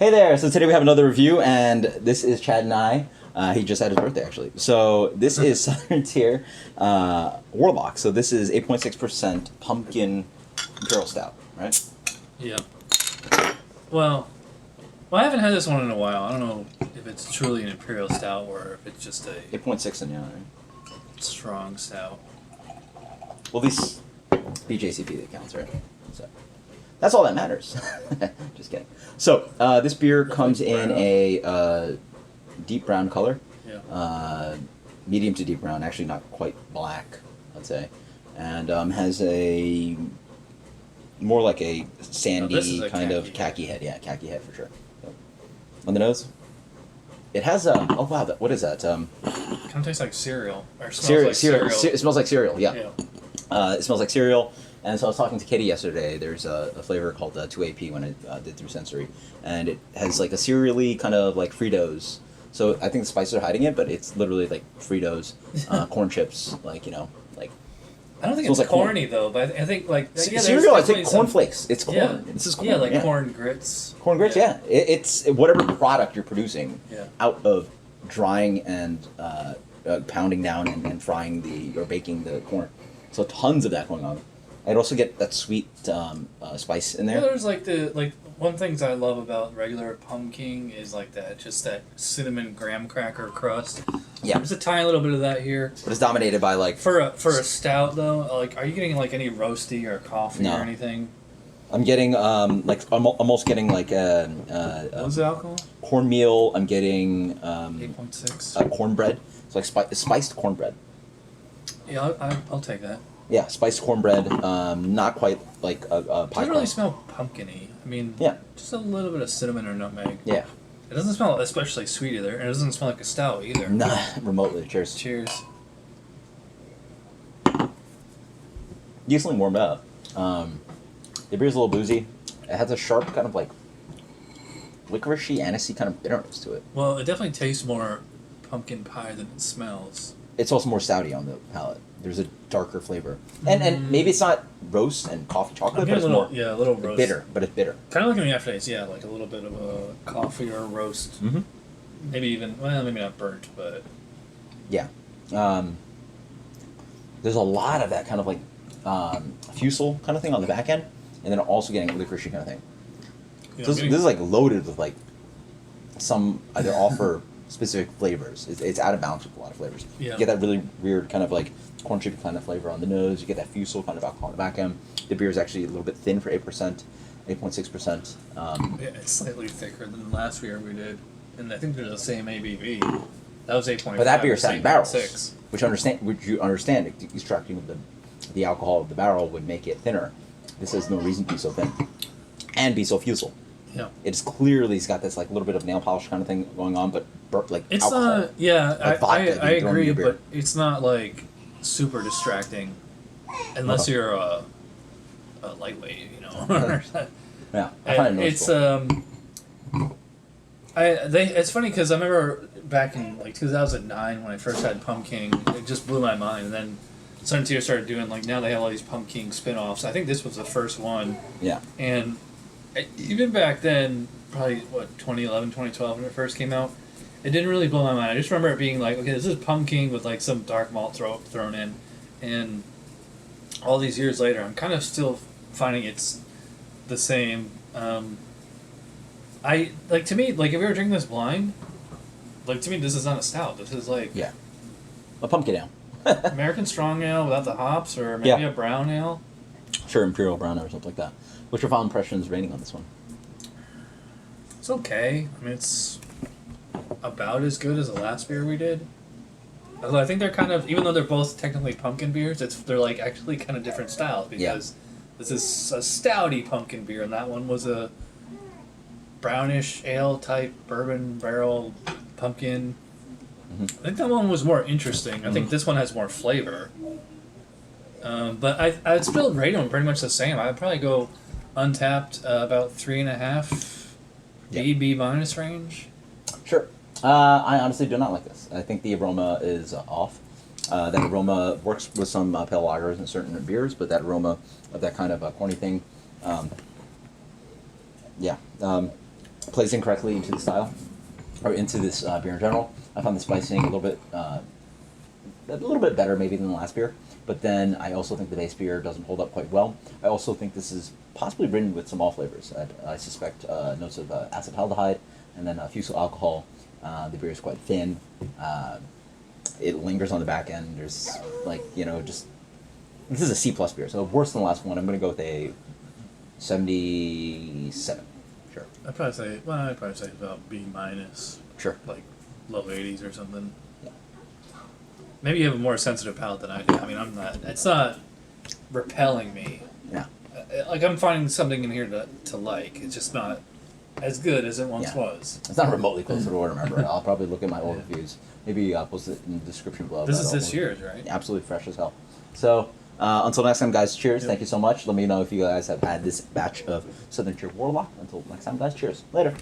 Hey there! So today we have another review, and this is Chad and I. He just had his birthday, actually. So this is Southern Tier Warlock. So this is 8.6% pumpkin Imperial Stout, right? Yeah. Well, I haven't had this one in a while. I don't know if it's truly an Imperial Stout or if it's just a 8.6 in, yeah, right? strong stout. Well, these BJCP that counts, right? So that's all that matters. Just kidding. So this beer comes in a deep brown color. Yeah. Medium to deep brown, actually not quite black, I'd say, and has a more like a sandy kind of khaki head. Yeah, khaki head for sure. So, on the nose, it has a oh wow, what is that? Kind of tastes like cereal. Or smells like cereal. It smells like cereal. Yeah. It smells like cereal. And so I was talking to Katie yesterday. There's a flavor called 2AP when I did through sensory, and it has like a cereally kind of like Fritos. So I think the spices are hiding it, but it's literally like Fritos, corn chips, like like. I don't think it's like corny though, but I think like cereal. I think cornflakes. It's corn. Yeah. This is corn. Yeah, like corn grits. Corn grits. Yeah, it's whatever product you're producing out of drying and pounding down and frying or baking the corn. So tons of that going on. I'd also get that sweet spice in there. Yeah, there's like one things I love about regular pumpkin is like that cinnamon graham cracker crust. Yeah, there's a tiny little bit of that here. But it's dominated by like for a stout though. Like, are you getting like any roasty or coffee or anything? I'm getting I'm almost getting like what's the alcohol? Cornmeal. I'm getting 8.6 cornbread. It's like spiced cornbread. Yeah, I'll take that. Yeah, spiced cornbread. Not quite like a pie. It doesn't really smell pumpkin-y. I mean, just a little bit of cinnamon or nutmeg. Yeah. It doesn't smell especially sweet either, and it doesn't smell like a stout either. Nah, remotely. Cheers. Cheers. Decently warmed up. The beer's a little boozy. It has a sharp kind of like licoricey, anisey kind of bitterness to it. Well, it definitely tastes more pumpkin pie than it smells. It's also more stouty on the palate. There's a darker flavor, and maybe it's not roast and coffee chocolate, but it's more a little roast. Bitter, but it's bitter. Kind of like in the aftertaste, like a little bit of a coffee or a roast. Mm-hmm. Maybe even maybe not burnt, but yeah. There's a lot of that kind of like fusel kind of thing on the back end, and then also getting a licoricey kind of thing. Yeah, so this is like loaded with like some either offer specific flavors. It's out of balance with a lot of flavors. Yeah. You get that really weird kind of like corn chip kind of flavor on the nose. You get that fusel kind of alcohol on the back end. The beer is actually a little bit thin for 8%, 8.6%. Yeah, it's slightly thicker than the last beer we did, and I think they're the same ABV. That was 8.5. But that beer sat in barrels, 6. which you understand extracting the alcohol of the barrel would make it thinner. This has no reason to be so thin and be so fusel. Yeah, it's clearly got this like little bit of nail polish kind of thing going on, but like it's alcohol. Not. Yeah, like I agree, but it's not like super distracting, unless you're a lightweight, Yeah, I find it noticeable. It's funny because I remember back in like 2009 when I first had pumpkin, it just blew my mind. And then Southern Tier started doing now they have all these pumpkin spin-offs. I think this was the first one. Yeah, and even back then, probably 2011, 2012 when it first came out, it didn't really blow my mind. I just remember it being like, okay, this is pumpkin with like some dark malt thrown in, and all these years later, I'm kind of still finding it's the same. I like to me if we were drinking this blind, to me this is not a stout. This is like a pumpkin ale, American strong ale without the hops, or maybe a brown ale. Sure, Imperial brown ale or something like that. What's your final impressions rating on this one? It's okay. I mean, it's about as good as the last beer we did. Although I think they're kind of, even though they're both technically pumpkin beers, they're like actually kind of different styles because this is a stouty pumpkin beer and that one was a brownish ale type bourbon barrel pumpkin. Mm-hmm. I think that one was more interesting. I think this one has more flavor. But I'd still rate them pretty much the same. I'd probably go Untapped about 3.5 B minus range. Sure. I honestly do not like this. I think the aroma is off. That aroma works with some pale lagers and certain beers, but that aroma of that kind of corny thing, plays incorrectly into the style, or into this beer in general. I found the spicing a little bit better maybe than the last beer, but then I also think the base beer doesn't hold up quite well. I also think this is possibly written with some malt flavors. I suspect notes of acetaldehyde and then fusel alcohol. The beer is quite thin. It lingers on the back end. There's just this is a C plus beer, so worse than the last one. I'm going to go with a 77. Sure. I'd probably say about B minus. Sure. Like low 80s or something. Yeah. Maybe you have a more sensitive palate than I do. I mean, I'm not. It's not repelling me. Yeah. Like I'm finding something in here to like. It's just not as good as it once was. It's not remotely close to what I remember. I'll probably look at my old reviews. Maybe post it in the description below. This is this year's, right? Absolutely fresh as hell. So until next time, guys, cheers. Yep. Thank you so much. Let me know if you guys have had this batch of Southern Tier Warlock. Until next time, guys, cheers. Later.